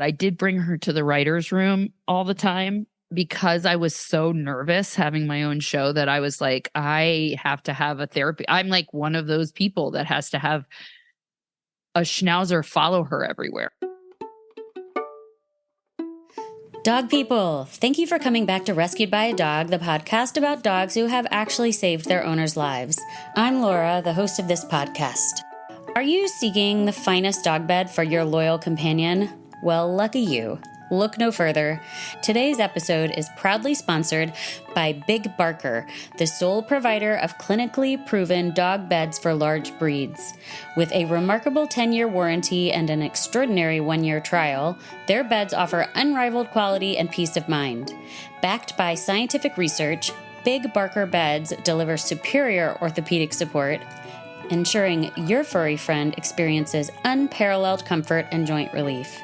I did bring her to the writer's room all the time because I was so nervous having my own show that I was like, I have to have a therapy. I'm like one of those people that has to have a schnauzer follow her everywhere. Dog people, thank you for coming back to Rescued by a Dog, the podcast about dogs who have actually saved their owners' lives. I'm Laura, the host of this podcast. Are you seeking the finest dog bed for your loyal companion? Well, lucky you. Look no further. Today's episode is proudly sponsored by Big Barker, the sole provider of clinically proven dog beds for large breeds. With a remarkable 10-year warranty and an extraordinary 1-year trial, their beds offer unrivaled quality and peace of mind. Backed by scientific research, Big Barker beds deliver superior orthopedic support, ensuring your furry friend experiences unparalleled comfort and joint relief.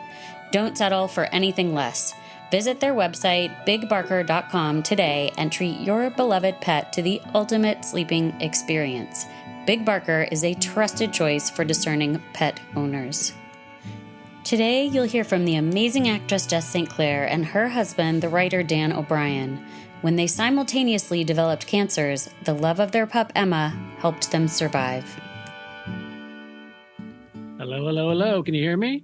Don't settle for anything less. Visit their website, bigbarker.com today and treat your beloved pet to the ultimate sleeping experience. Big Barker is a trusted choice for discerning pet owners. Today, you'll hear from the amazing actress Jess St. Clair and her husband, the writer Dan O'Brien. When they simultaneously developed cancers, the love of their pup Emma helped them survive. Hello, hello, hello. Can you hear me?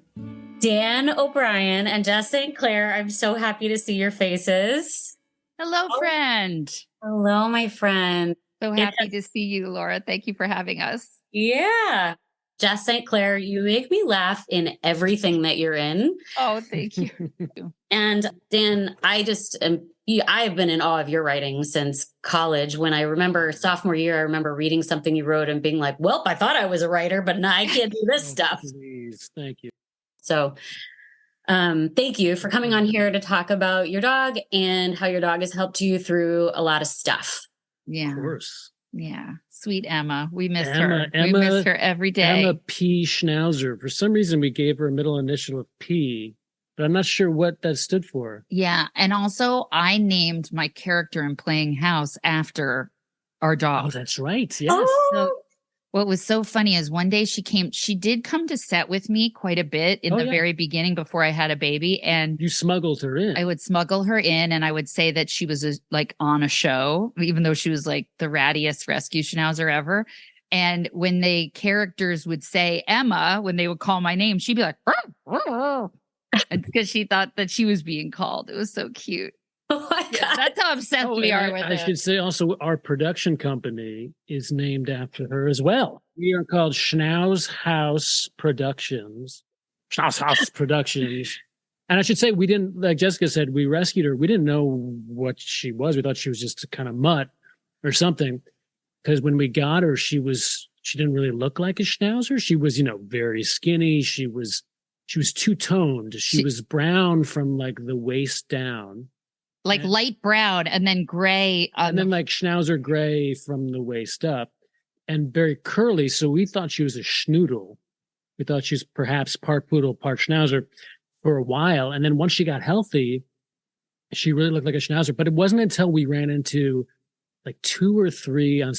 Dan O'Brien and Jess St. Clair, I'm so happy to see your faces. Hello, friend. Hello, my friend. So happy to see you, Laura. Thank you for having us. Yeah. Jess St. Clair, you make me laugh in everything that you're in. Oh, thank you. And Dan, I have been in awe of your writing since college. When I remember sophomore year, I remember reading something you wrote and being like, well, I thought I was a writer, but now I can't do this stuff. Please. Thank you. So thank you for coming on here to talk about your dog and how your dog has helped you through a lot of stuff. Yeah. Of course. Yeah. Sweet Emma. We missed her. We miss her every day. Emma P. Schnauzer. For some reason, we gave her a middle initial of P, but I'm not sure what that stood for. Yeah. And also, I named my character in Playing House after our dog. Oh, that's right. Yes. Oh. So what was so funny is one day she did come to set with me quite a bit in the very beginning before I had a baby. And you smuggled her in. I would smuggle her in and I would say that she was like on a show, even though she was like the rattiest rescue schnauzer ever. And when the characters would say Emma, when they would call my name, she'd be like, because she thought that she was being called. It was so cute. Oh my God. Yeah, that's how obsessed we are with it. I should say also our production company is named after her as well. We are called Schnauz House Productions. Schnauz House Productions. And I should say, we didn't, like Jessica said, we rescued her. We didn't know what she was. We thought she was just a kind of mutt or something. Because when we got her, she didn't really look like a schnauzer. She was, very skinny. She was two-toned. She was brown from like the waist down. Like light brown and then gray. And then like schnauzer gray from the waist up and very curly. So we thought she was a schnoodle. We thought she was perhaps part poodle, part schnauzer for a while. And then once she got healthy, she really looked like a schnauzer. But it wasn't until we ran into like 2 or 3 on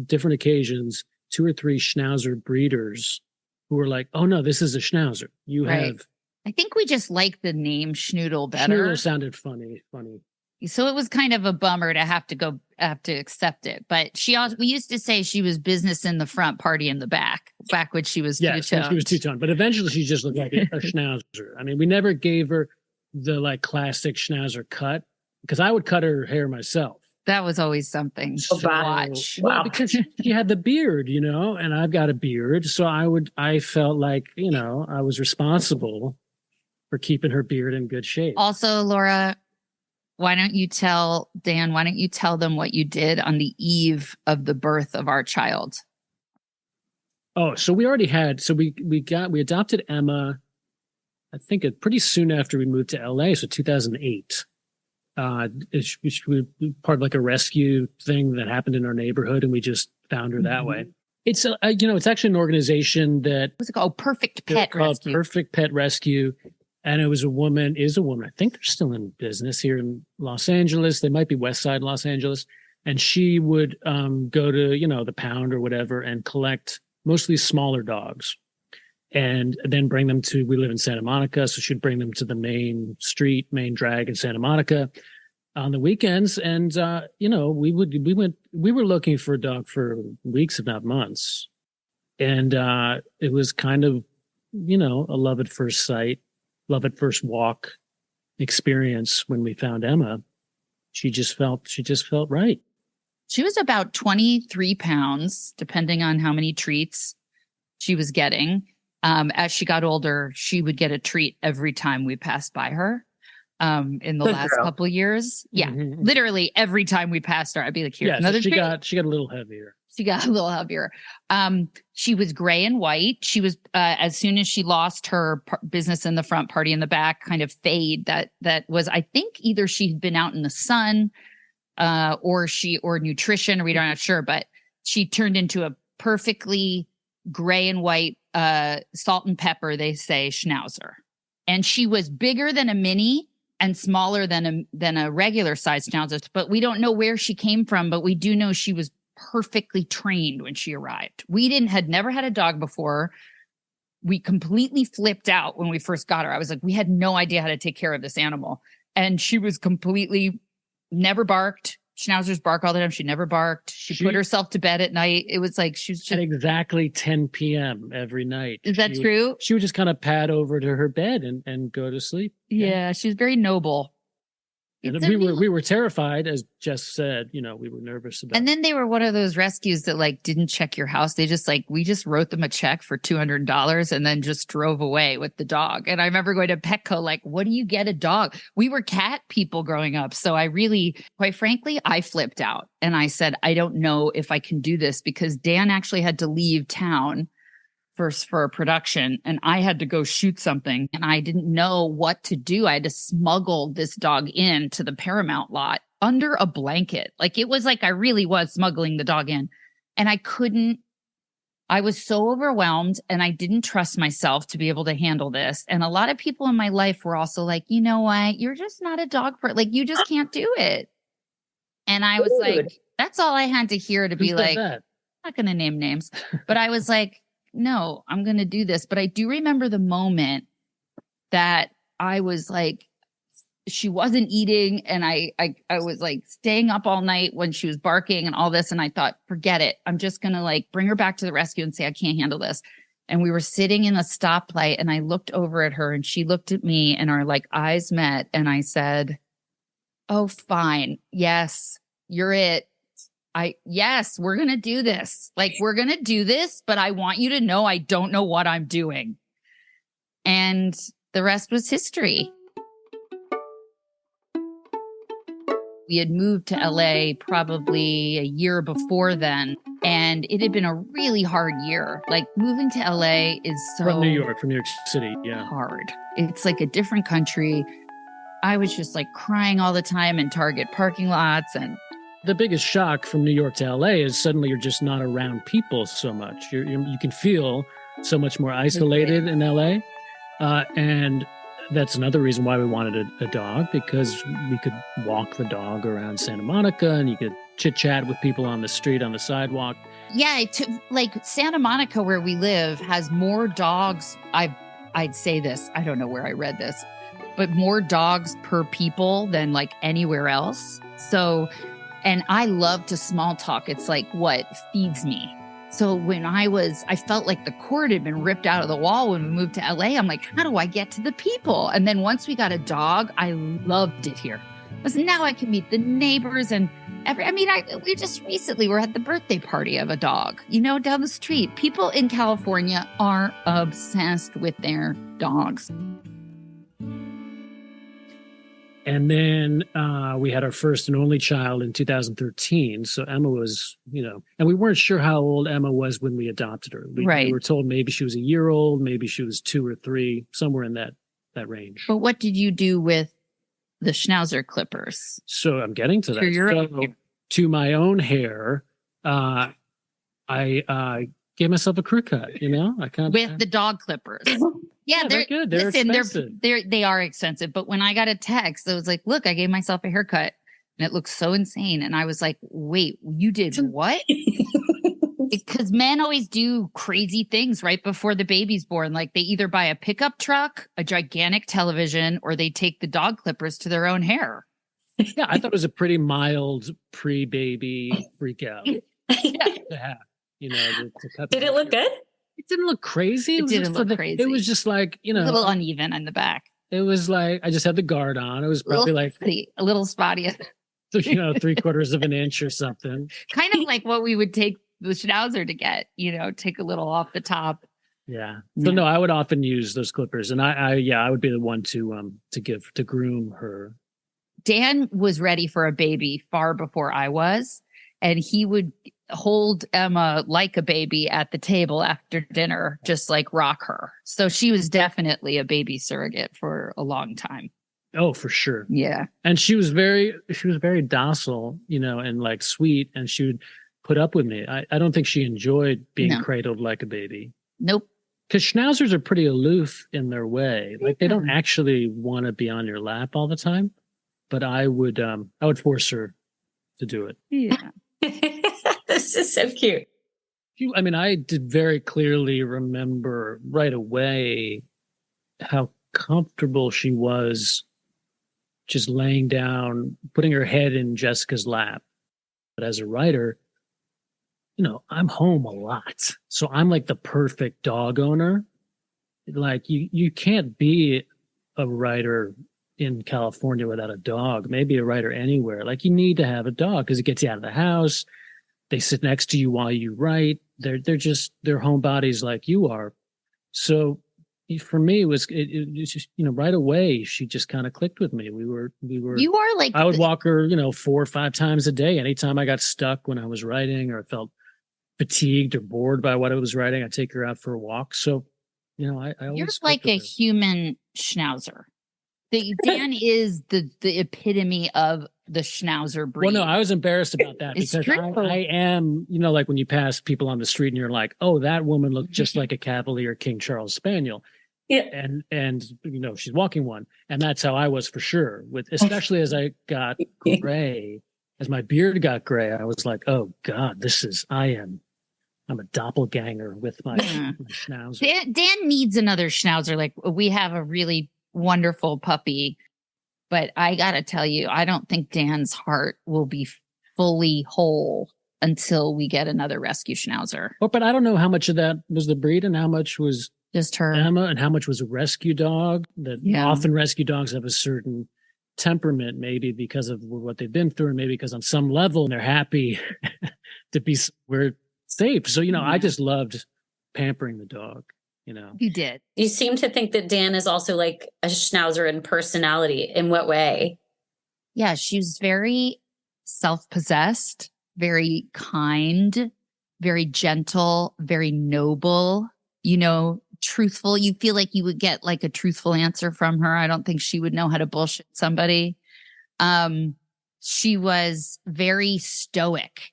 different occasions, 2 or 3 schnauzer breeders who were like, oh no, this is a schnauzer. You have. I think we just like the name Schnoodle better. Schnoodle sounded funny. So it was kind of a bummer to have to accept it. But we used to say she was business in the front, party in the back when she was two-toned. She was two-toned. But eventually she just looked like a schnauzer. I mean, we never gave her the like classic schnauzer cut because I would cut her hair myself. That was always something to watch. Well, because she had the beard, and I've got a beard. So I felt like, I was responsible for keeping her beard in good shape. Also, Laura, why don't you tell them what you did on the eve of the birth of our child? Oh, so we already had, we adopted Emma, I think pretty soon after we moved to LA. So 2008. She was part of like a rescue thing that happened in our neighborhood, and we just found her that way. It's it's actually an organization that was called Perfect Pet Rescue. Perfect Pet Rescue, and it was a woman. I think they're still in business here in Los Angeles. They might be West Side Los Angeles, and she would go to the pound or whatever and collect mostly smaller dogs. and then bring them to, we live in Santa Monica, so she'd bring them to the main drag in Santa Monica on the weekends. And, we were looking for a dog for weeks, if not months. And, it was kind of, a love at first sight, love at first walk experience. When we found Emma, she just felt right. She was about 23 pounds, depending on how many treats she was getting. As she got older, she would get a treat every time we passed by her. In the last couple of years. Yeah. Mm-hmm. Literally every time we passed her, I'd be like, here's another treat. She got a little heavier. She was gray and white. She was, as soon as she lost her business in the front, party in the back, kind of fade. That was, I think, either she'd been out in the sun, or nutrition, or we're not sure, but she turned into a perfectly gray and white, salt and pepper, they say, schnauzer. And she was bigger than a mini and smaller than a regular size schnauzer, but we don't know where she came from, but we do know she was perfectly trained when she arrived. We had never had a dog before. We completely flipped out when we first got her. I was like, we had no idea how to take care of this animal. And she was completely never barked. Schnauzers bark all the time. She never barked. She put herself to bed at night. It was like she was just, at exactly 10 p.m. every night. Is that true? She would just kind of pad over to her bed and go to sleep. Yeah, she's very noble. And we were terrified, as Jess said. We were nervous about. And then they were one of those rescues that didn't check your house. They just we just wrote them a check for $200 and then just drove away with the dog. And I remember going to Petco, what do you get a dog? We were cat people growing up, so I really, quite frankly, I flipped out and I said, I don't know if I can do this, because Dan actually had to leave town first for a production, and I had to go shoot something, and I didn't know what to do. I had to smuggle this dog into the Paramount lot under a blanket. It was I really was smuggling the dog in, and I was so overwhelmed, and I didn't trust myself to be able to handle this. And a lot of people in my life were also like, you know what? You're just not a dog person. You just can't do it. And I was like, that's all I had to hear to be like, I'm not going to name names, but I was like, no, I'm going to do this. But I do remember the moment that I was she wasn't eating, and I was staying up all night when she was barking and all this. And I thought, forget it. I'm just going to bring her back to the rescue and say, I can't handle this. And we were sitting in a stoplight, and I looked over at her and she looked at me, and our eyes met. And I said, oh, fine. Yes, you're it. Yes, we're going to do this. We're going to do this, but I want you to know I don't know what I'm doing. And the rest was history. We had moved to LA probably a year before then, and it had been a really hard year. Moving to LA is so from New York City. Yeah. Hard. It's a different country. I was just crying all the time in Target parking lots. And the biggest shock from New York to LA is suddenly you're just not around people so much. You can feel so much more isolated in LA. And that's another reason why we wanted a dog, because we could walk the dog around Santa Monica and you could chit chat with people on the street, on the sidewalk. Yeah. Santa Monica, where we live, has more dogs. I'd say this, I don't know where I read this, but more dogs per people than anywhere else. So, and I love to small talk. It's what feeds me. So when I felt like the cord had been ripped out of the wall when we moved to LA. I'm like, how do I get to the people? And then once we got a dog, I loved it here. Because now I can meet the neighbors and we just recently were at the birthday party of a dog, down the street. People in California are obsessed with their dogs. And then we had our first and only child in 2013. So Emma was, and we weren't sure how old Emma was when we adopted her. We were told maybe she was a year old, maybe she was 2 or 3, somewhere in that range. But what did you do with the schnauzer clippers? So I'm getting to that. To my own hair, I gave myself a crew cut, with the dog clippers. Yeah, they're good. They're expensive. They are expensive. But when I got a text, it was like, look, I gave myself a haircut and it looks so insane. And I was like, wait, you did what? Because men always do crazy things right before the baby's born. Like they either buy a pickup truck, a gigantic television, or they take the dog clippers to their own hair. Yeah, I thought it was a pretty mild pre-baby freak out to have. To cut. Did it look good? It didn't look crazy. It didn't look crazy. It was just like, a little uneven in the back. It was like I just had the guard on. It was probably a little spotty. 3/4 of an inch or something. Kind of like what we would take the schnauzer to get, take a little off the top. Yeah. So no, I would often use those clippers, and I would be the one to groom her. Dan was ready for a baby far before I was, and he would hold Emma like a baby at the table after dinner, just like rock her. So she was definitely a baby surrogate for a long time. Oh, for sure. Yeah. And she was very docile, and like sweet, and she would put up with me. I don't think she enjoyed being cradled like a baby. Nope. Because schnauzers are pretty aloof in their way. Like they don't actually want to be on your lap all the time. But I would force her to do it. Yeah. This is so cute. I did very clearly remember right away how comfortable she was just laying down, putting her head in Jessica's lap. But as a writer, I'm home a lot. So I'm like the perfect dog owner. Like you can't be a writer in California without a dog, maybe a writer anywhere. Like you need to have a dog because it gets you out of the house. They sit next to you while you write. They're homebodies like you are. So for me, it was just, right away, she just kind of clicked with me. You are like, I would walk her, 4 or 5 times a day. Anytime I got stuck when I was writing or felt fatigued or bored by what I was writing, I'd take her out for a walk. So, I always you're like a human schnauzer. Dan is the epitome of the schnauzer breed. Well, no, I was embarrassed about that because I am, like when you pass people on the street and you're like, oh, that woman looked just like a Cavalier King Charles Spaniel. Yeah. And she's walking one. And that's how I was for sure. Especially as I got gray, as my beard got gray, I was like, oh God, I'm a doppelganger with my schnauzer. Dan needs another schnauzer. Like we have a really wonderful puppy, but I gotta tell you, I don't think Dan's heart will be fully whole until we get another rescue schnauzer. Oh, but I don't know how much of that was the breed and how much was just her, Emma, and how much was a rescue dog. Often rescue dogs have a certain temperament, maybe because of what they've been through, and maybe because on some level they're happy to be where safe. So I just loved pampering the dog. You did. You seem to think that Dan is also like a schnauzer in personality. In what way? Yeah, she's very self-possessed, very kind, very gentle, very noble, truthful. You feel like you would get like a truthful answer from her. I don't think she would know how to bullshit somebody. She was very stoic.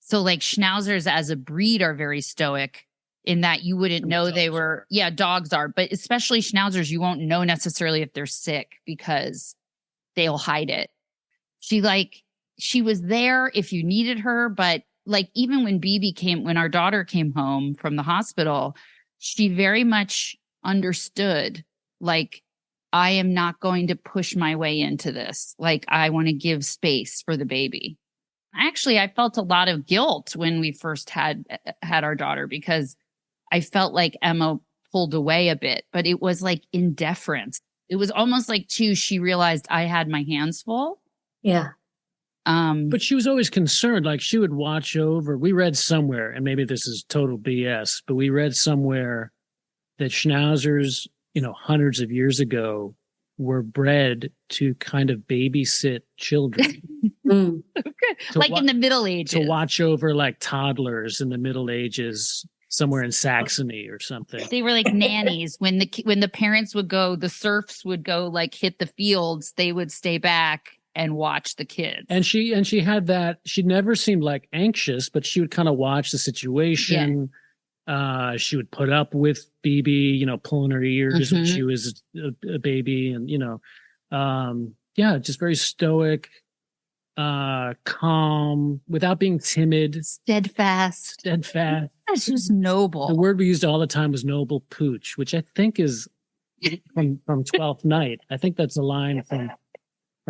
So like schnauzers as a breed are very stoic. In that you wouldn't know they were, dogs are, but especially schnauzers, you won't know necessarily if they're sick because they'll hide it. She was there if you needed her, but like even when our daughter came home from the hospital, she very much understood, like, I am not going to push my way into this. Like, I want to give space for the baby. Actually, I felt a lot of guilt when we first had our daughter because I felt like Emma pulled away a bit, but it was like in deference. It was almost like she realized I had my hands full. Yeah. But she was always concerned. Like she would watch over. We read somewhere, and maybe this is total BS, but we read somewhere that schnauzers, hundreds of years ago were bred to kind of babysit children. Like in the Middle Ages. To watch over like toddlers in the Middle Ages. Somewhere in Saxony or something. They were like nannies. When the parents would go, the serfs would go like hit the fields. They would stay back and watch the kids. And she had that. She never seemed like anxious, but she would kind of watch the situation. Yeah. She would put up with BB, pulling her ears when she was a baby, and just very stoic. calm, without being timid, Steadfast. She was noble. The word we used all the time was noble pooch, which I think is from Twelfth Night. I think that's a line from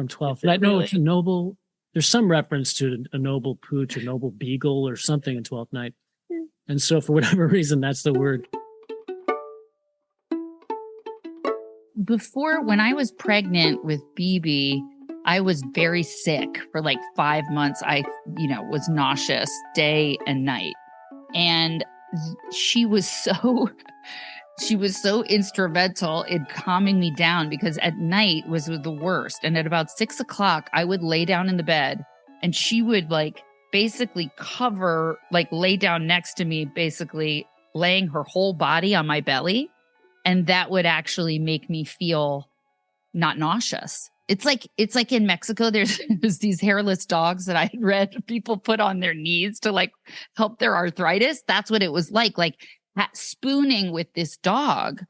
Twelfth Night. No, it's a noble. There's some reference to a noble pooch, a noble beagle, or something in Twelfth Night. And so, for whatever reason, that's the word. Before, when I was pregnant with BB, I was very sick for like 5 months. I, was nauseous day and night. And she was so instrumental in calming me down, because at night was the worst. And at about 6 o'clock, I would lay down in the bed and she would basically lay down next to me, basically laying her whole body on my belly. And that would actually make me feel not nauseous. It's like in Mexico, there's these hairless dogs that I had read people put on their knees to help their arthritis. That's what it was like. Spooning with this dog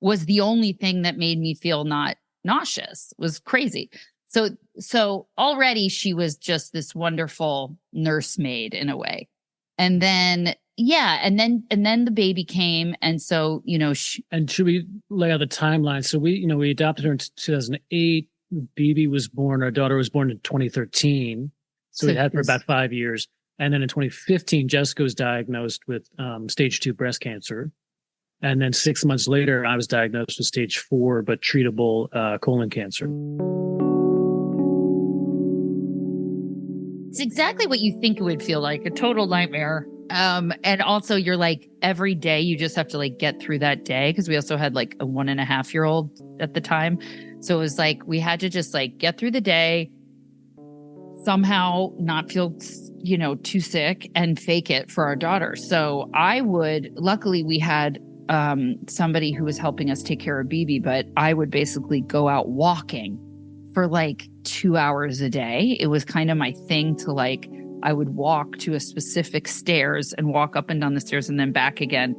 was the only thing that made me feel not nauseous. It was crazy. So already she was just this wonderful nursemaid in a way. And then, and then the baby came. And so, and should we lay out the timeline? So we adopted her in 2008. BB was born, our daughter was born in 2013. So we had her for about 5 years. And then in 2015, Jessica was diagnosed with stage 2 breast cancer. And then 6 months later, I was diagnosed with stage 4, but treatable colon cancer. It's exactly what you think it would feel like, a total nightmare. And also you're every day you just have to get through that day. Cause we also had a 1.5-year-old at the time. So it was we had to just get through the day, somehow not feel, too sick, and fake it for our daughter. So luckily we had somebody who was helping us take care of BB, but I would basically go out walking for 2 hours a day. It was kind of my thing to I would walk to a specific stairs and walk up and down the stairs and then back again.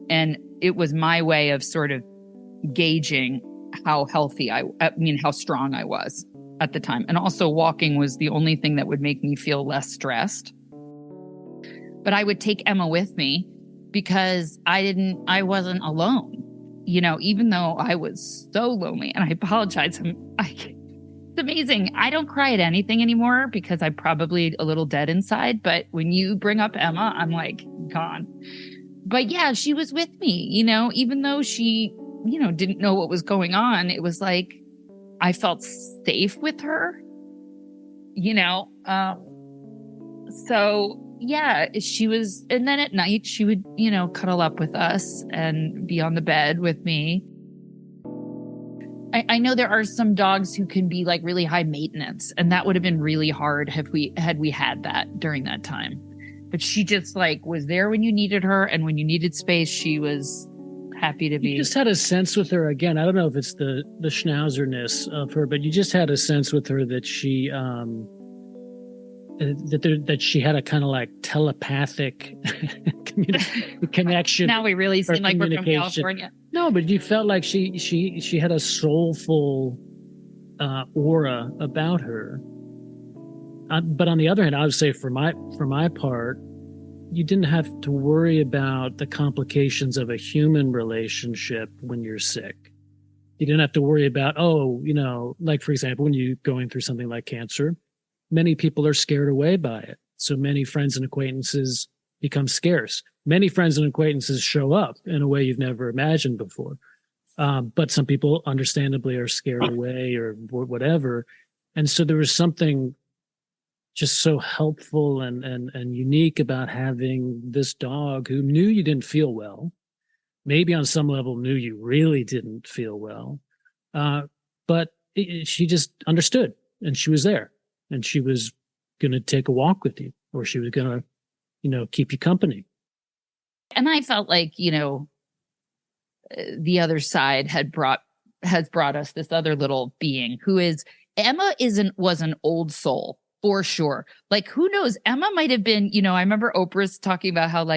And it was my way of sort of gauging how healthy how strong I was at the time. And also walking was the only thing that would make me feel less stressed. But I would take Emma with me because I wasn't alone, even though I was so lonely. And I apologize. It's amazing. I don't cry at anything anymore because I'm probably a little dead inside. But when you bring up Emma, I'm gone. But yeah, she was with me, even though she, didn't know what was going on. It was I felt safe with her, so yeah, she was. And then at night she would, cuddle up with us and be on the bed with me. I know there are some dogs who can be really high maintenance, and that would have been really hard had we had that during that time. But she just was there when you needed her, and when you needed space, she was happy to be. You just had a sense with her. Again, I don't know if it's the schnauzerness of her, but you just had a sense with her that she that she had a kind of telepathic connection. Now we really seem like we're from California. No, but you felt like she had a soulful aura about her. But on the other hand, I would say for my part, you didn't have to worry about the complications of a human relationship when you're sick. You didn't have to worry about, for example, when you're going through something like cancer, many people are scared away by it. So many friends and acquaintances become scarce. Many friends and acquaintances show up in a way you've never imagined before. But some people understandably are scared away or whatever. And so there was something just so helpful and unique about having this dog who knew you didn't feel well, maybe on some level knew you really didn't feel well. But she just understood, and she was there, and she was going to take a walk with you, or she was going to, keep you company. And I felt the other side has brought us this other little being who is Emma was an old soul for sure. Who knows? Emma might have been, I remember Oprah's talking about how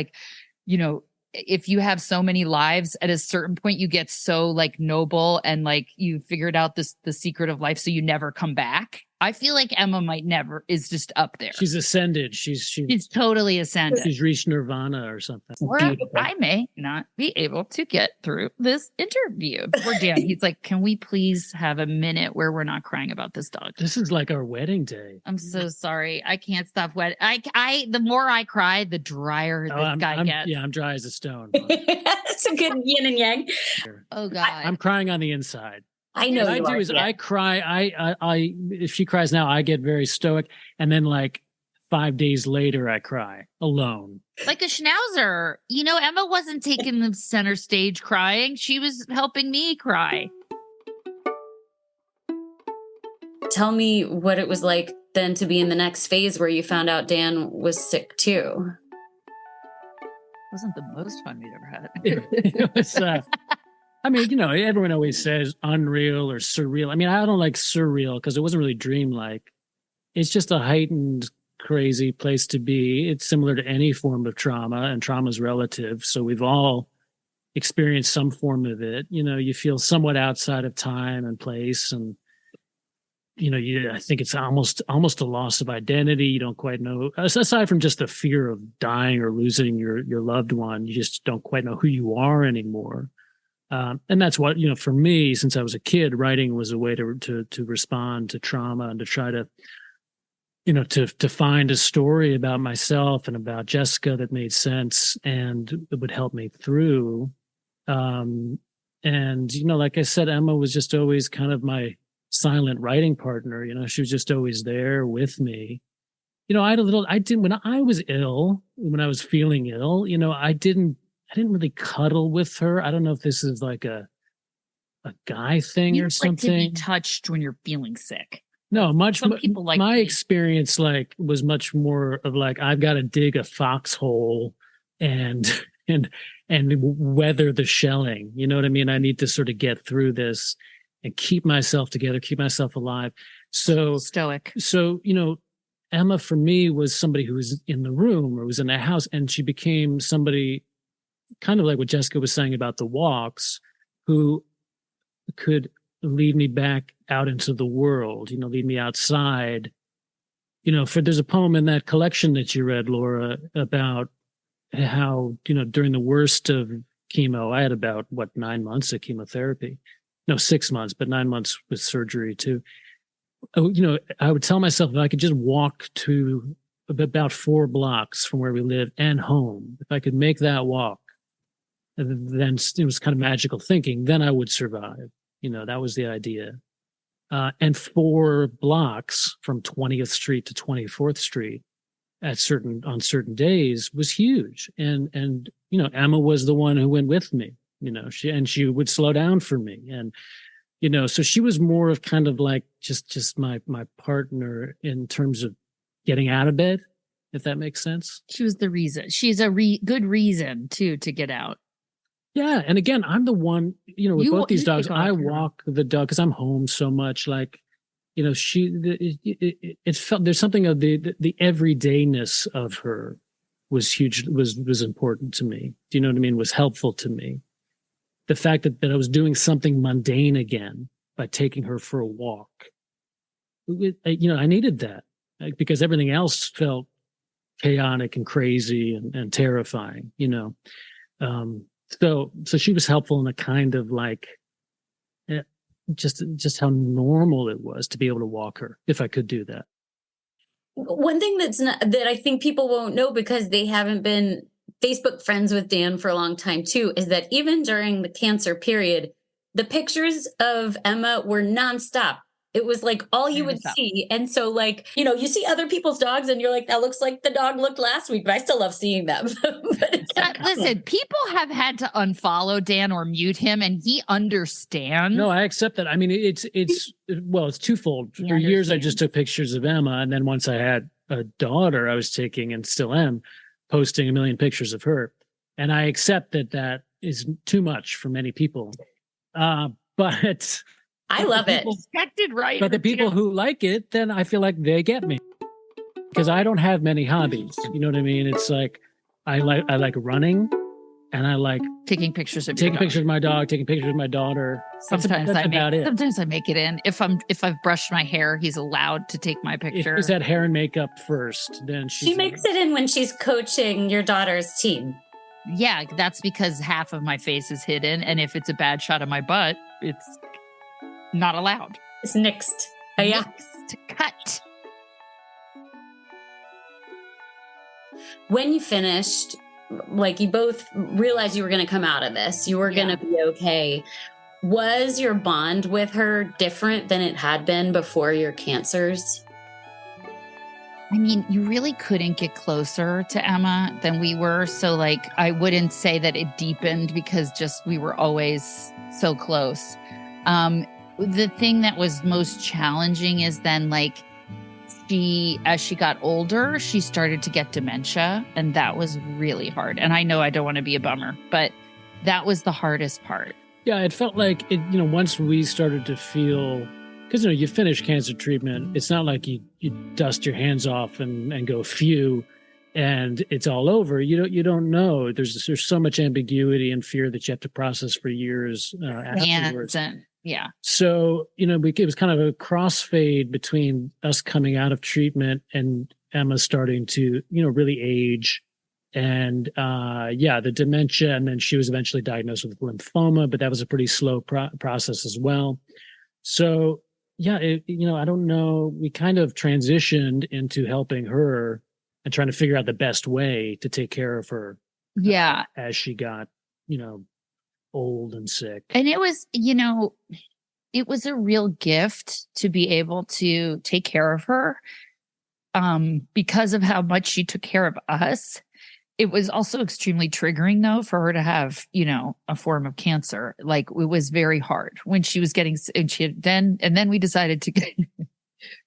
if you have so many lives, at a certain point you get so noble and you figured out the secret of life, so you never come back. I feel like Emma is just up there. She's ascended. She's totally ascended. She's reached nirvana or something. Or I may not be able to get through this interview. Poor Dan. He's like, can we please have a minute where we're not crying about this dog? This is like our wedding day. I'm so sorry. I can't stop the more I cry, the drier this guy gets. Yeah, I'm dry as a stone. It's a good yin and yang. Oh God. I'm crying on the inside. I know. What I do is I cry. I if she cries now, I get very stoic, and then like 5 days later, I cry alone. Like a schnauzer. Emma wasn't taking the center stage crying. She was helping me cry. Tell me what it was like then to be in the next phase where you found out Dan was sick too. Wasn't the most fun we'd ever had. It was. I mean, everyone always says unreal or surreal. I mean, I don't like surreal because it wasn't really dreamlike. It's just a heightened, crazy place to be. It's similar to any form of trauma, and trauma is relative. So we've all experienced some form of it. You feel somewhat outside of time and place, and I think it's almost a loss of identity. You don't quite know, aside from just the fear of dying or losing your loved one. You just don't quite know who you are anymore. And that's what, for me, since I was a kid, writing was a way to respond to trauma and to try to, to find a story about myself and about Jessica that made sense and it would help me through. And, like I said, Emma was just always kind of my silent writing partner. She was just always there with me. When I was ill, when I was feeling ill, I didn't really cuddle with her. I don't know if this is like a guy thing or something. Like to be touched when you're feeling sick. No, Some people like my experience was much more of like I've got to dig a foxhole and weather the shelling. You know what I mean? I need to sort of get through this and keep myself together, keep myself alive. So stoic. So Emma for me was somebody who was in the room or was in the house, and she became somebody kind of like what Jessica was saying about the walks, who could lead me back out into the world, lead me outside. There's a poem in that collection that you read, Laura, about how, during the worst of chemo, I had about 9 months of chemotherapy. No, 6 months, but 9 months with surgery too. I would tell myself if I could just walk to about 4 blocks from where we live and home, if I could make that walk, then it was kind of magical thinking, then I would survive. That was the idea. And 4 blocks from 20th Street to 24th Street on certain days was huge. And Emma was the one who went with me, she would slow down for me. And, so she was more of kind of like just my partner in terms of getting out of bed, if that makes sense. She was the reason. She's a good reason too, to get out. Yeah. And again, I'm the one, with both these dogs, I walk the dog because I'm home so much. Like, it felt there's something of the everydayness of her was huge, was important to me. Do you know what I mean? Was helpful to me. The fact that I was doing something mundane again by taking her for a walk. I needed that because everything else felt chaotic and crazy and terrifying, So she was helpful in a kind of like just how normal it was to be able to walk her if I could do that. One thing that I think people won't know because they haven't been Facebook friends with Dan for a long time too, is that even during the cancer period, the pictures of Emma were nonstop. It was like all you would see. And so like, you see other people's dogs and you're like, that looks like the dog looked last week, but I still love seeing them. Listen, people have had to unfollow Dan or mute him and he understands. No, I accept that. I mean, it's twofold. For years, I just took pictures of Emma. And then once I had a daughter, I was taking and still am posting a million pictures of her. And I accept that is too much for many people. But I love it. Expected, right? But the people who like it, then I feel like they get me because I don't have many hobbies. You know what I mean? It's like I like running, And I like taking pictures of taking pictures of my dog, taking pictures of my daughter. Sometimes I make it in. If I've brushed my hair, he's allowed to take my picture. If he's had hair and makeup first, then she makes it in when she's coaching your daughter's team. Yeah, that's because half of my face is hidden. And if it's a bad shot of my butt, it's not allowed. It's nixed. Oh, yeah. Nixed. Cut. When you finished, like you both realized you were going to come out of this, you were going to be okay. Was your bond with her different than it had been before your cancers? I mean, you really couldn't get closer to Emma than we were. So like, I wouldn't say that it deepened because just we were always so close. The thing that was most challenging is then like as she got older, she started to get dementia, and that was really hard. And I know I don't want to be a bummer, but that was the hardest part. Yeah, it felt like it, once we started to feel, because you finish cancer treatment, it's not like you dust your hands off and go phew and it's all over. You don't know. There's so much ambiguity and fear that you have to process for years afterwards. Yeah. So, it was kind of a crossfade between us coming out of treatment and Emma starting to, really age. And the dementia. And then she was eventually diagnosed with lymphoma, but that was a pretty slow process as well. So, yeah, I don't know. We kind of transitioned into helping her and trying to figure out the best way to take care of her. Yeah. As she got, old and sick. And it was, it was a real gift to be able to take care of her because of how much she took care of us. It was also extremely triggering, though, for her to have, a form of cancer. Like, it was very hard when she was getting, and then we decided to get,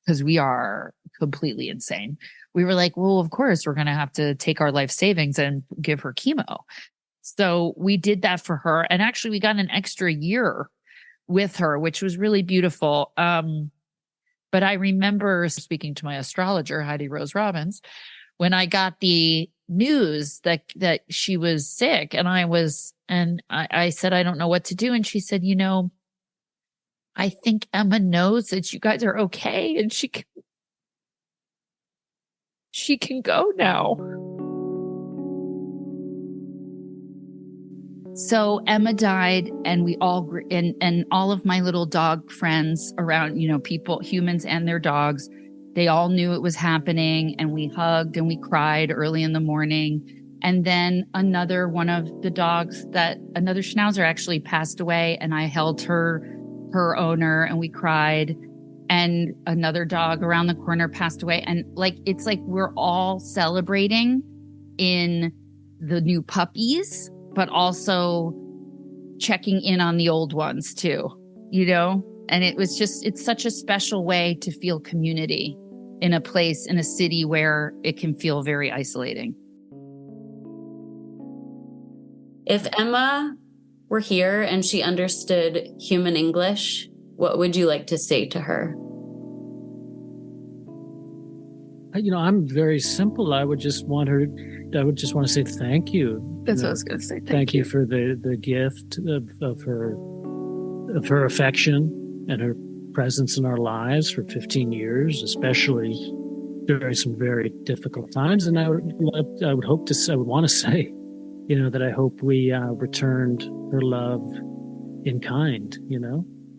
because we are completely insane. We were like, well, of course, we're going to have to take our life savings and give her chemo. So we did that for her. And actually, we got an extra year with her, which was really beautiful. But I remember speaking to my astrologer, Heidi Rose Robbins, when I got the news that she was sick, and I said, I don't know what to do. And she said, I think Emma knows that you guys are okay, and she can go now. So Emma died, and we all, and all of my little dog friends around, people, humans and their dogs, they all knew it was happening, and we hugged and we cried early in the morning. And then another one of the dogs, another schnauzer actually passed away, and I held her owner, and we cried. And another dog around the corner passed away. And it's like we're all celebrating in the new puppies, but also checking in on the old ones too, And it's such a special way to feel community in a place, in a city where it can feel very isolating. If Emma were here and she understood human English, what would you like to say to her? I'm very simple. I would just want to say thank you. That's what I was going to say. Thank you for the gift of her affection and her presence in our lives for 15 years, especially during some very difficult times. And I would want to say, that I hope we returned her love in kind,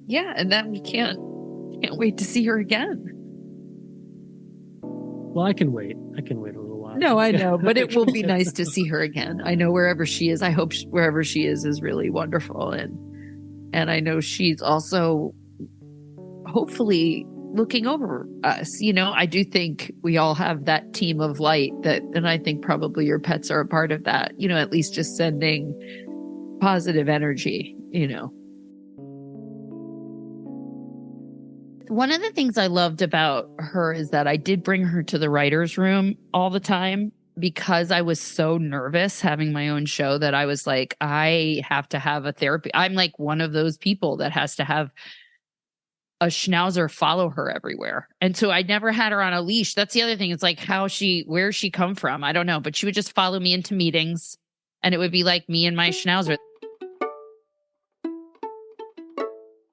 Yeah. And that we can't wait to see her again. Well, I can wait a little while. No, I know, but it will be nice to see her again. I know wherever she is, I hope wherever she is really wonderful. And I know she's also hopefully looking over us. I do think we all have that team of light and I think probably your pets are a part of that, at least just sending positive energy, One of the things I loved about her is that I did bring her to the writer's room all the time because I was so nervous having my own show that I was like, I have to have a therapy. I'm like one of those people that has to have a schnauzer follow her everywhere. And so I never had her on a leash. That's the other thing. It's like where's she come from? I don't know, but she would just follow me into meetings. And it would be like me and my schnauzer.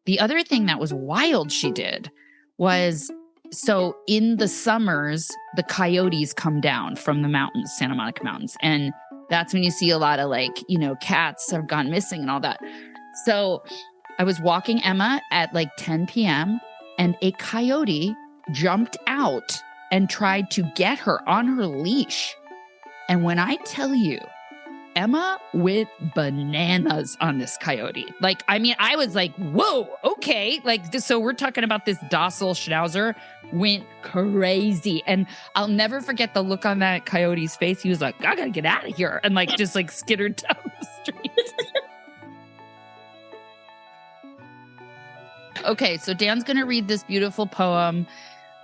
The other thing that was wild she did was, so in the summers, the coyotes come down from the mountains, Santa Monica Mountains. And that's when you see a lot of like, cats have gone missing and all that. So I was walking Emma at like 10 p.m. and a coyote jumped out and tried to get her on her leash. And when I tell you, Emma went bananas on this coyote. Like, I mean, I was like, whoa, okay. Like, so we're talking about this docile schnauzer went crazy. And I'll never forget the look on that coyote's face. He was like, I gotta get out of here. And like, just like skittered down the street. Okay, so Dan's going to read this beautiful poem.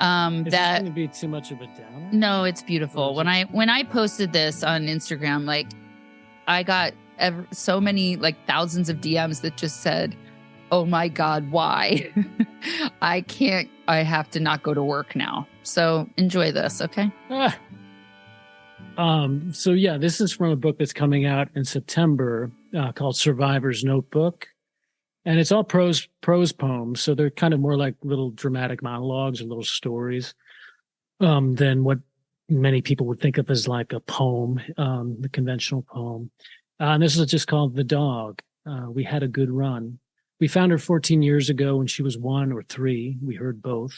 Is this going to be too much of a downer? No, it's beautiful. When I posted this on Instagram, like, I got so many, like, thousands of DMs that just said, oh my God, why? I have to not go to work now. So enjoy this, okay? So yeah, this is from a book that's coming out in September called Survivor's Notebook. And it's all prose poems. So they're kind of more like little dramatic monologues or little stories than what many people would think of as like a poem, the conventional poem. And this is just called The Dog. We had a good run. We found her 14 years ago when she was 1 or 3. We heard both.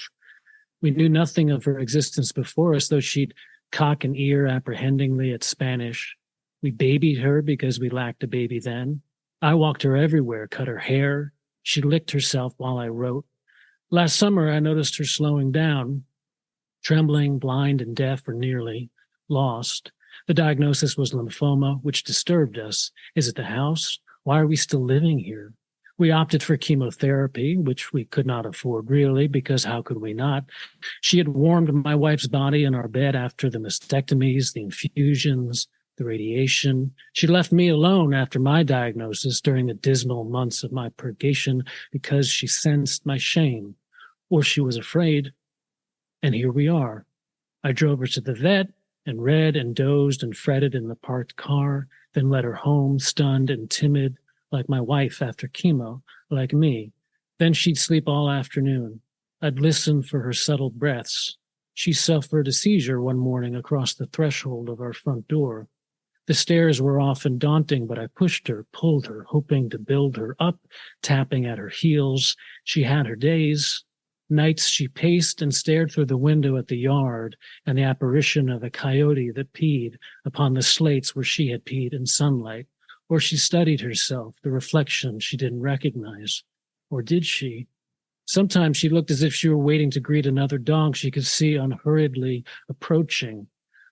We knew nothing of her existence before us, though she'd cock an ear apprehendingly at Spanish. We babied her because we lacked a baby then. I walked her everywhere, cut her hair. She licked herself while I wrote. Last summer, I noticed her slowing down, trembling, blind and deaf, or nearly lost. The diagnosis was lymphoma, which disturbed us. Is it the house? Why are we still living here? We opted for chemotherapy, which we could not afford really, because how could we not? She had warmed my wife's body in our bed after the mastectomies, the infusions, the radiation. She left me alone after my diagnosis during the dismal months of my purgation because she sensed my shame, or she was afraid. And here we are. I drove her to the vet and read and dozed and fretted in the parked car, then led her home, stunned and timid, like my wife after chemo, like me. Then she'd sleep all afternoon. I'd listen for her subtle breaths. She suffered a seizure one morning across the threshold of our front door. The stairs were often daunting, but I pushed her, pulled her, hoping to build her up, tapping at her heels. She had her days. Nights she paced and stared through the window at the yard and the apparition of a coyote that peed upon the slates where she had peed in sunlight. Or she studied herself, the reflection she didn't recognize. Or did she? Sometimes she looked as if she were waiting to greet another dog she could see unhurriedly approaching.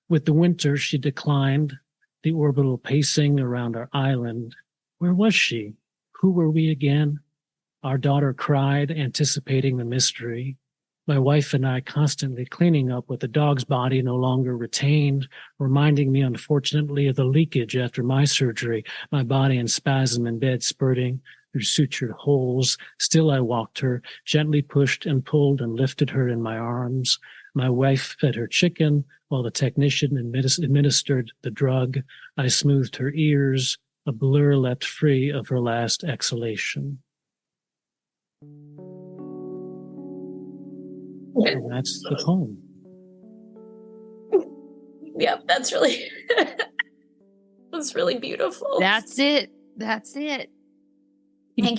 With the winter, she declined, the orbital pacing around our island. Where was she? Who were we again? Our daughter cried, anticipating the mystery. My wife and I constantly cleaning up what the dog's body no longer retained, reminding me, unfortunately, of the leakage after my surgery, my body in spasm in bed spurting through sutured holes. Still I walked her, gently pushed and pulled and lifted her in my arms. My wife fed her chicken while the technician administered the drug. I smoothed her ears. A blur leapt free of her last exhalation. And that's the poem. Yep, that's really that's really beautiful. That's it. Thank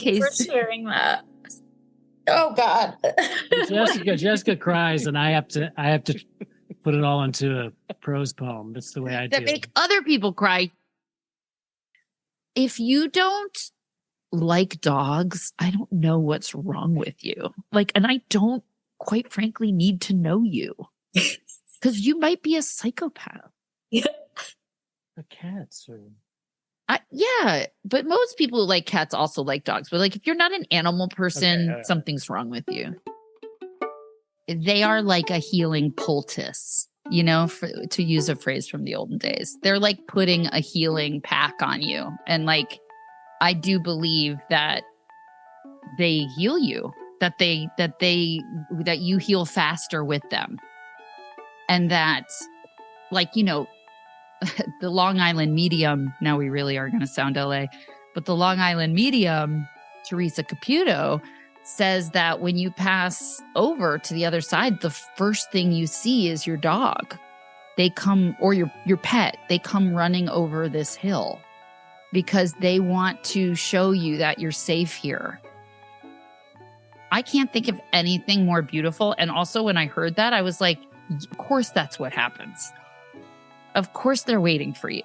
you for sharing that. Oh God. Jessica cries, and I have to put it all into a prose poem. That's the way I do. That make other people cry. If you don't like dogs, I don't know what's wrong with you. Like, and I don't, quite frankly, need to know you because you might be a psychopath. Yeah. The cats are. Yeah, but most people like cats also like dogs. But like, if you're not an animal person, okay, something's wrong with you. They are like a healing poultice, to use a phrase from the olden days. They're like putting a healing pack on you. And like, I do believe that they heal you, that you heal faster with them. And that, like, the Long Island medium, now we really are going to sound LA, but the Long Island medium, Teresa Caputo, says that when you pass over to the other side, the first thing you see is your dog. They come, or your pet, they come running over this hill because they want to show you that you're safe here. I can't think of anything more beautiful. And also when I heard that, I was like, of course that's what happens. Of course they're waiting for you.